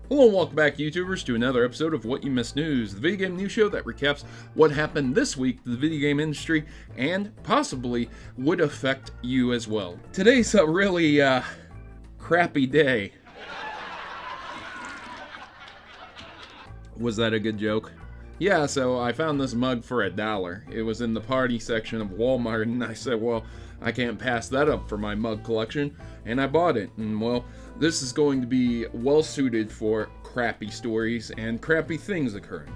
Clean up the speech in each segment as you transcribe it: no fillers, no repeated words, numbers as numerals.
Hello and welcome back, YouTubers, to another episode of What You Missed News, the video game news show that recaps what happened this week to the video game industry and possibly would affect you as well. Today's a really, crappy day. Was that a good joke? Yeah, so I found this mug for $1. It was in the party section of Walmart, and I said, well, I can't pass that up for my mug collection, and I bought it. And well, this is going to be well suited for crappy stories and crappy things occurring.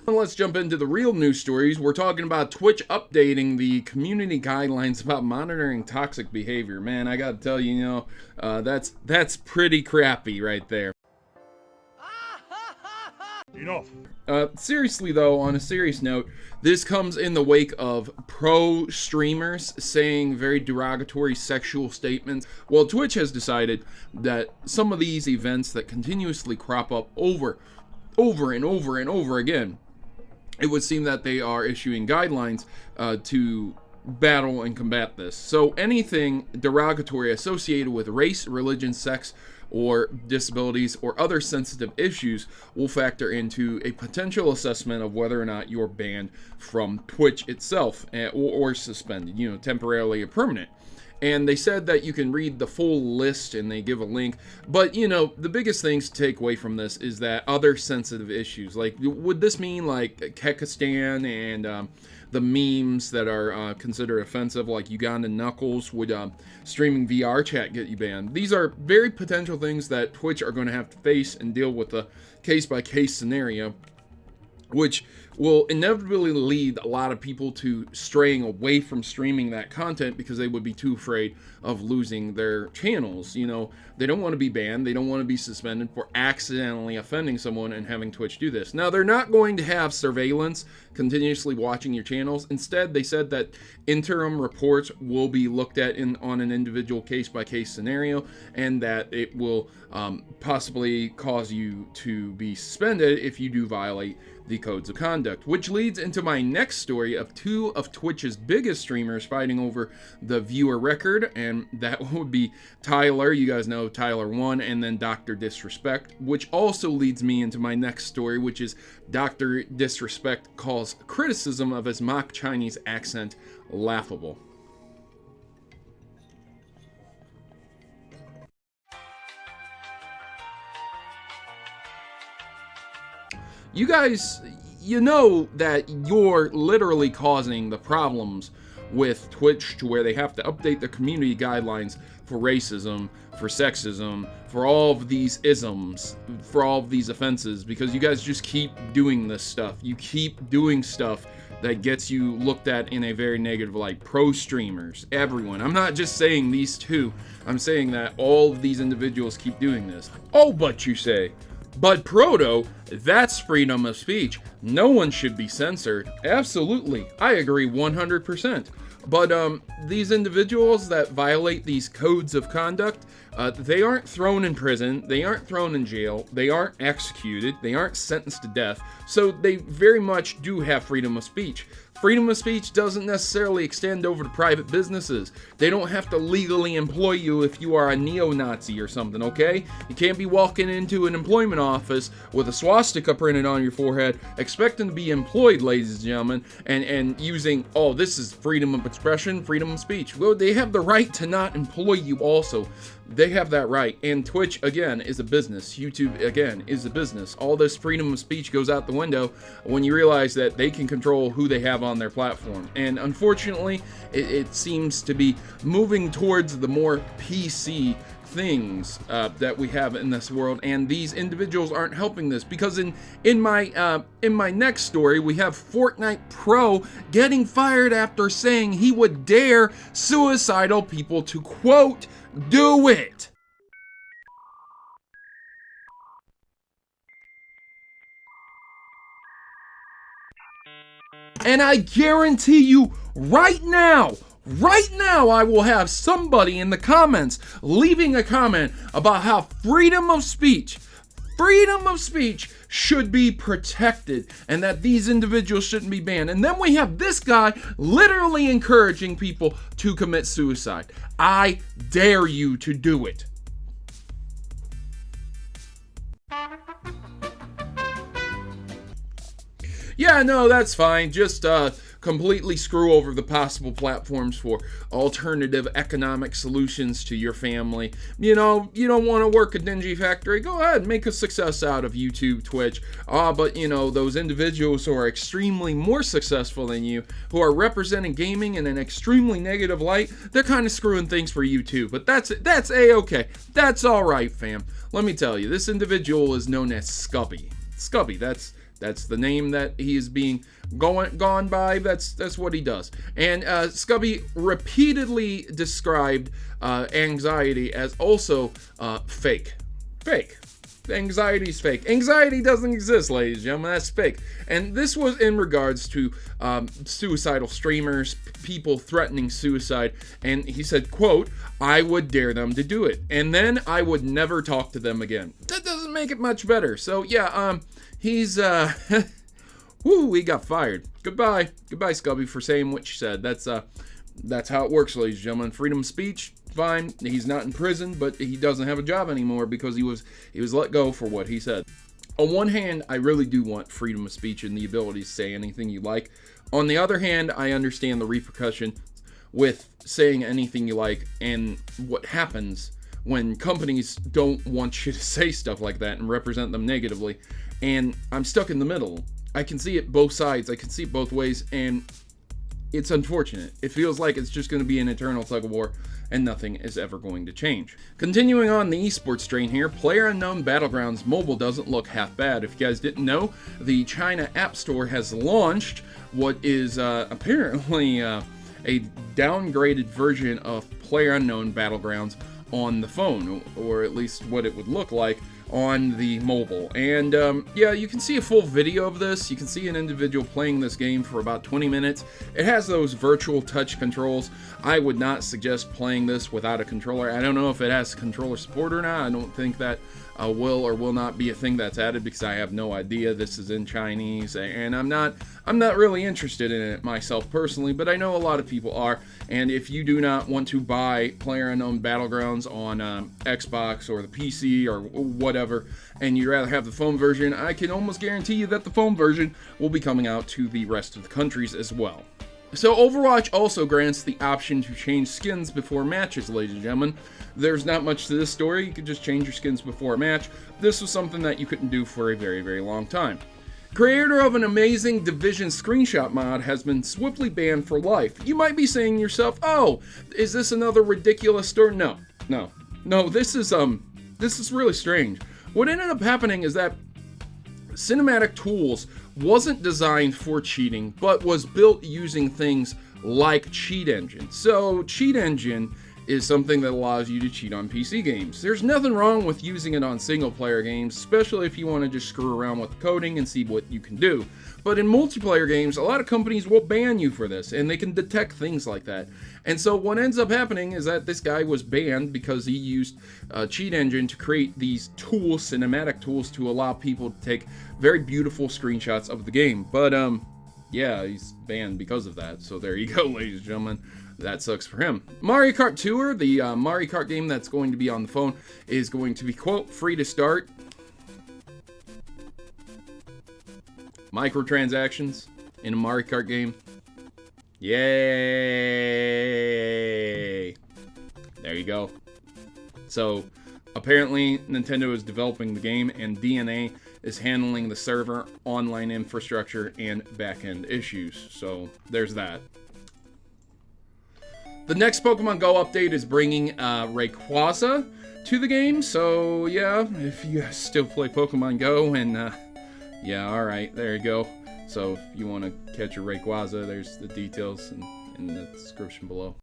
Well, let's jump into the real news stories. We're talking about Twitch updating the community guidelines about monitoring toxic behavior. Man, I gotta tell you, that's pretty crappy right there. Enough. Seriously though, on a serious note, this comes in the wake of pro streamers saying very derogatory sexual statements. Well, Twitch has decided that some of these events that continuously crop up over and over again, it would seem that they are issuing guidelines to battle and combat this. So anything derogatory associated with race, religion, sex, or disabilities or other sensitive issues will factor into a potential assessment of whether or not you're banned from Twitch itself or suspended, temporarily or permanent. And they said that you can read the full list and they give a link. But, the biggest things to take away from this is that other sensitive issues. Like, would this mean like Kekistan and the memes that are considered offensive, like Uganda Knuckles? Would streaming VR chat get you banned? These are very potential things that Twitch are going to have to face and deal with a case-by-case scenario, which will inevitably lead a lot of people to straying away from streaming that content because they would be too afraid of losing their channels. They don't want to be banned. They don't want to be suspended for accidentally offending someone and having Twitch do this. Now, they're not going to have surveillance continuously watching your channels. Instead, they said that interim reports will be looked at on an individual case-by-case scenario, and that it will possibly cause you to be suspended if you do violate the codes of conduct, which leads into my next story of two of Twitch's biggest streamers fighting over the viewer record, and that would be Tyler, you guys know Tyler 1, and then Dr.Disrespect, which also leads me into my next story, which is Dr.Disrespect calls criticism of his mock Chinese accent laughable. You guys, know that you're literally causing the problems with Twitch to where they have to update their community guidelines for racism, for sexism, for all of these isms, for all of these offenses, because you guys just keep doing this stuff. You keep doing stuff that gets you looked at in a very negative light. Pro streamers, everyone. I'm not just saying these two. I'm saying that all of these individuals keep doing this. Oh, but you say, but Proto, that's freedom of speech. No one should be censored. Absolutely. I agree 100%. But these individuals that violate these codes of conduct, they aren't thrown in prison, they aren't thrown in jail, they aren't executed, they aren't sentenced to death, so they very much do have freedom of speech. Freedom of speech doesn't necessarily extend over to private businesses. They don't have to legally employ you if you are a neo-Nazi or something, okay? You can't be walking into an employment office with a swastika printed on your forehead, expecting to be employed, ladies and gentlemen, and using, oh, this is freedom of expression, freedom of speech. Well, they have the right to not employ you also. They have that right. And Twitch, again, is a business. YouTube, again, is a business. All this freedom of speech goes out the window when you realize that they can control who they have on their platform. And unfortunately, it seems to be moving towards the more PC things that we have in this world, and these individuals aren't helping this, because in my next story we have Fortnite Pro getting fired after saying he would dare suicidal people to, quote, do it. And I guarantee you right now, I will have somebody in the comments leaving a comment about how freedom of speech should be protected and that these individuals shouldn't be banned. And then we have this guy literally encouraging people to commit suicide. I dare you to do it. yeah, no, that's fine. Just completely screw over the possible platforms for alternative economic solutions to your family. You know, you don't want to work a dingy factory, go ahead, make a success out of YouTube, Twitch. But you know, those individuals who are extremely more successful than you, who are representing gaming in an extremely negative light, they're kind of screwing things for you too. But that's A-okay. That's alright, fam. Let me tell you, this individual is known as Scubby. Scubby, that's the name that he is being gone by. That's what he does. And Scubby repeatedly described anxiety as also fake. Fake. Anxiety's fake. Anxiety doesn't exist, ladies and gentlemen. That's fake. And this was in regards to suicidal streamers, people threatening suicide. And he said, quote, "I would dare them to do it. And then I would never talk to them again." That doesn't make it much better. So, yeah, he's, whoo, he got fired. Goodbye. Goodbye, Scubby, for saying what you said. That's how it works, ladies and gentlemen. Freedom of speech, fine. He's not in prison, but he doesn't have a job anymore because he was let go for what he said. On one hand, I really do want freedom of speech and the ability to say anything you like. On the other hand, I understand the repercussion with saying anything you like and what happens when companies don't want you to say stuff like that and represent them negatively. And I'm stuck in the middle. I can see it both sides. I can see it both ways, and it's unfortunate. It feels like it's just going to be an eternal tug of war, and nothing is ever going to change. Continuing on the esports train here, PlayerUnknown Battlegrounds mobile doesn't look half bad. If you guys didn't know, the China App Store has launched what is apparently a downgraded version of PlayerUnknown Battlegrounds on the phone, or at least what it would look like on the mobile. And yeah, you can see a full video of this. You can see an individual playing this game for about 20 minutes. It has those virtual touch controls. I would not suggest playing this without a controller. I don't know if it has controller support or not. I don't think that will or will not be a thing that's added because I have no idea. This is in Chinese, and I'm not really interested in it myself personally, but I know a lot of people are. And if you do not want to buy PlayerUnknown Battlegrounds on Xbox or the PC or whatever, and you'd rather have the phone version, I can almost guarantee you that the phone version will be coming out to the rest of the countries as well. So Overwatch also grants the option to change skins before matches, ladies and gentlemen. There's not much to this story. You could just change your skins before a match. This was something that you couldn't do for a very, very long time. Creator of an amazing Division screenshot mod has been swiftly banned for life. You might be saying to yourself, oh, is this another ridiculous story? No, this is really strange. What ended up happening is that Cinematic Tools wasn't designed for cheating, but was built using things like Cheat Engine. So Cheat Engine is something that allows you to cheat on PC games. There's nothing wrong with using it on single player games, especially if you want to just screw around with the coding and see what you can do. But in multiplayer games, a lot of companies will ban you for this, and they can detect things like that. And so what ends up happening is that this guy was banned because he used Cheat Engine to create these tools, cinematic tools, to allow people to take very beautiful screenshots of the game. But yeah, he's banned because of that. So there you go, ladies and gentlemen. That sucks for him. Mario Kart Tour, the Mario Kart game that's going to be on the phone, is going to be, quote, free to start. Microtransactions in a Mario Kart game. Yay! There you go. So, apparently, Nintendo is developing the game, and DNA is handling the server, online infrastructure, and back-end issues. So, there's that. The next Pokemon Go update is bringing Rayquaza to the game. So, yeah, if you guys still play Pokemon Go, and yeah, alright, there you go. So, if you want to catch a Rayquaza, there's the details in the description below.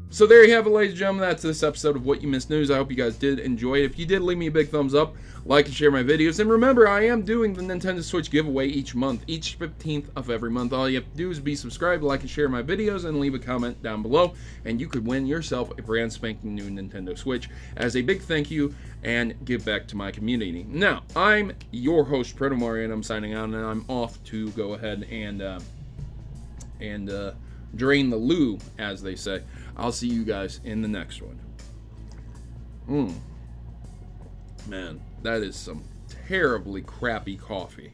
So there you have it, ladies and gentlemen. That's this episode of What You Missed News. I hope you guys did enjoy it. If you did, leave me a big thumbs up, like and share my videos. And remember, I am doing the Nintendo Switch giveaway each month, each 15th of every month. All you have to do is be subscribed, like and share my videos, and leave a comment down below. And you could win yourself a brand spanking new Nintendo Switch as a big thank you and give back to my community. Now, I'm your host, Protomario, and I'm signing out, and I'm off to go ahead and and drain the loo, as they say. I'll see you guys in the next one. Man, that is some terribly crappy coffee.